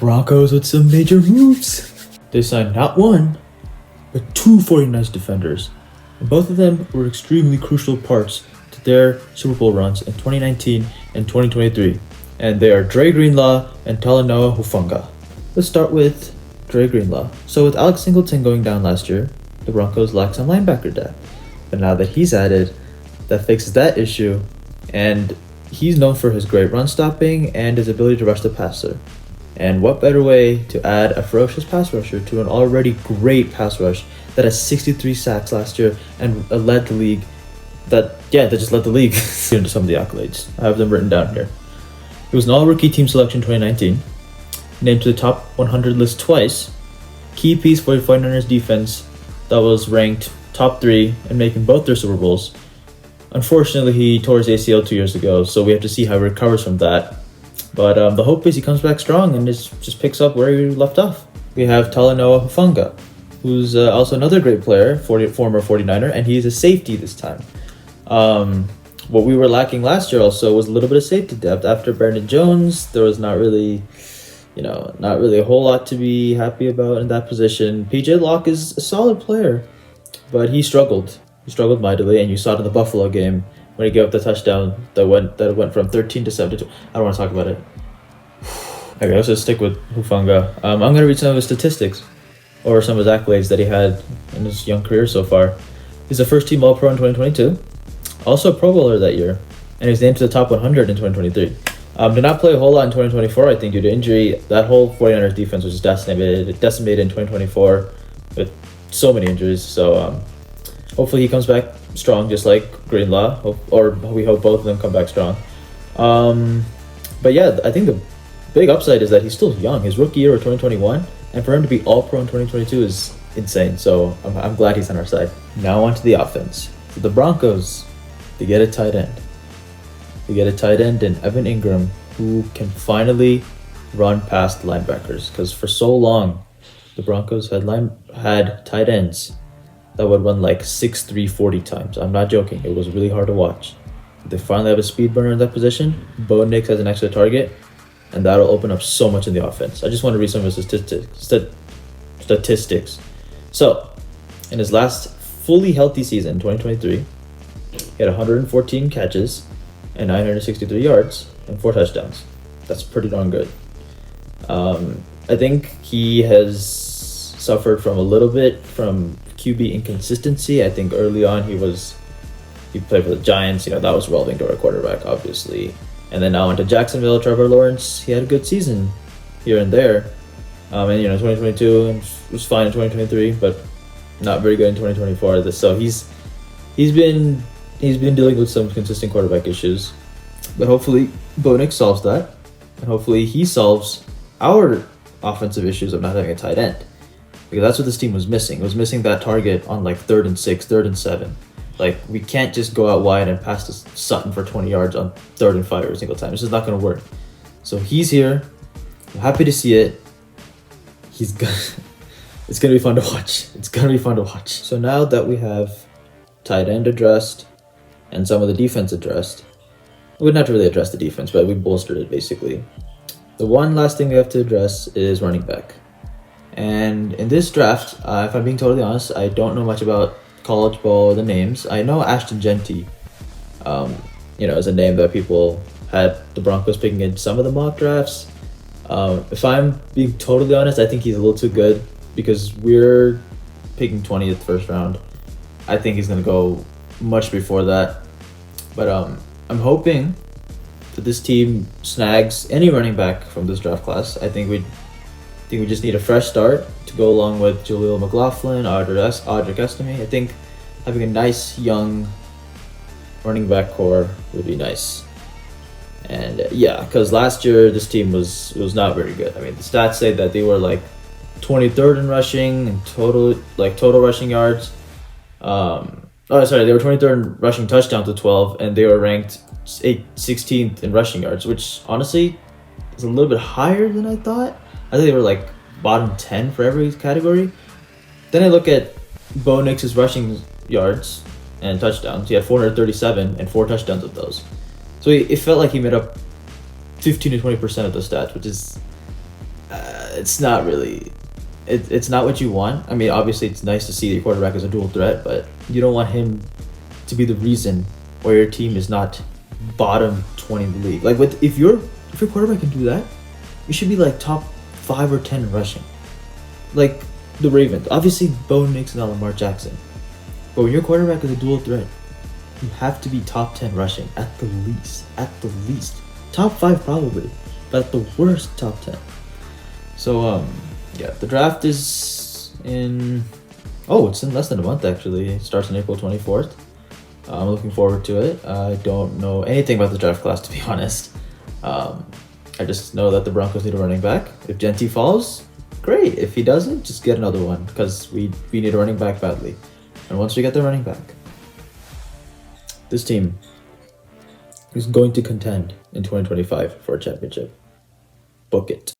Broncos with some major moves. They signed not one, but two 49ers defenders. And both of them were extremely crucial parts to their Super Bowl runs in 2019 and 2023. And they are Dre Greenlaw and Talanoa Hufanga. Let's start with Dre Greenlaw. So with Alex Singleton going down last year, the Broncos lacked some linebacker depth. But now that he's added, that fixes that issue. And he's known for his great run stopping and his ability to rush the passer. And what better way to add a ferocious pass rusher to an already great pass rush that has 63 sacks last year and led the league. That just led the league into some of the accolades. I have them written down here. He was an all-rookie team selection 2019, named to the top 100 list twice, key piece for the 49ers defense that was ranked top 3 and making both their Super Bowls. Unfortunately, he tore his ACL 2 years ago, so we have to see how he recovers from that. But the hope is he comes back strong and just picks up where he left off. We have Talanoa Hufanga, who's also another great player, former 49er, and he is a safety this time. What we were lacking last year also was a little bit of safety depth. After Brandon Jones, there was not really a whole lot to be happy about in that position. PJ Locke is a solid player, but he struggled. He struggled mightily, and you saw it in the Buffalo game when he gave up the touchdown that went from 13 to 7 to 2. I don't want to talk about it. Okay, let's just stick with Hufanga. I'm going to read some of his statistics, or some of his accolades that he had in his young career so far. He's a first-team All-Pro in 2022, also a Pro Bowler that year, and he's named to the top 100 in 2023. Did not play a whole lot in 2024, I think, due to injury. That whole 49ers defense was decimated in 2024 with so many injuries. So hopefully he comes back strong, just like Greenlaw, or we hope both of them come back strong. But yeah, I think the big upside is that he's still young. His rookie year was 2021, and for him to be All-Pro in 2022 is insane. So I'm glad he's on our side. Now on to the offense. For the Broncos, they get a tight end. They get a tight end in Evan Ingram, who can finally run past linebackers. Because for so long, the Broncos had tight ends that would run like 6'3", 40 times. I'm not joking. It was really hard to watch. They finally have a speed burner in that position. Bo Nix has an extra target, and that'll open up so much in the offense. I just want to read some of his statistics. So, in his last fully healthy season, 2023, he had 114 catches and 963 yards and 4 touchdowns. That's pretty darn good. I think he has suffered from a little bit from QB inconsistency. I think early on he played for the Giants. That was relevant to our quarterback, obviously. And then now into Jacksonville, Trevor Lawrence. He had a good season here and there. And 2022 was fine in 2023, but not very good in 2024. So he's been dealing with some consistent quarterback issues, but hopefully Bo Nix solves that, and hopefully he solves our offensive issues of not having a tight end, because that's what this team was missing. It was missing that target on like 3rd and 6, 3rd and 7. Like, we can't just go out wide and pass to Sutton for 20 yards on 3rd and 5 every single time. It's just not going to work. So he's here. I'm happy to see it. It's going to be fun to watch. It's going to be fun to watch. So now that we have tight end addressed and some of the defense addressed, we wouldn't have to really address the defense, but we bolstered it basically. The one last thing we have to address is running back. And in this draft, if I'm being totally honest, I don't know much about college ball or the names. I know Ashton Genty, is a name that people had the Broncos picking in some of the mock drafts. If I'm being totally honest, I think he's a little too good, because we're picking 20th first round. I think he's going to go much before that. But I'm hoping that this team snags any running back from this draft class. I think we just need a fresh start to go along with Jaleel McLaughlin, Audric Estime. I think having a nice young running back core would be nice. And because last year this team was not very good. I mean, the stats say that they were like 23rd in rushing and total rushing yards. They were 23rd in rushing touchdowns to 12, and they were ranked 16th in rushing yards, which honestly is a little bit higher than I thought. I think they were like bottom 10 for every category. Then I look at Bo Nix's rushing yards and touchdowns. He had 437 and 4 touchdowns of those. So it felt like he made up 15 to 20% of those stats, which is it's not really. It's not what you want. I mean, obviously, it's nice to see your quarterback as a dual threat, but you don't want him to be the reason why your team is not bottom 20 in the league. Like, if your quarterback can do that, you should be like top 5 or 10 rushing. Like the Ravens, obviously, Bo Nix and Lamar Jackson. But when your quarterback is a dual threat, you have to be top 10 rushing at the least. At the least, top 5 probably, but at the worst, top 10. So yeah, the draft is in. Oh, it's in less than a month actually. It starts on April 24th. I'm looking forward to it. I don't know anything about the draft class, to be honest. I just know that the Broncos need a running back. If Genty falls, great. If he doesn't, just get another one because we need a running back badly. And once we get the running back, this team is going to contend in 2025 for a championship. Book it.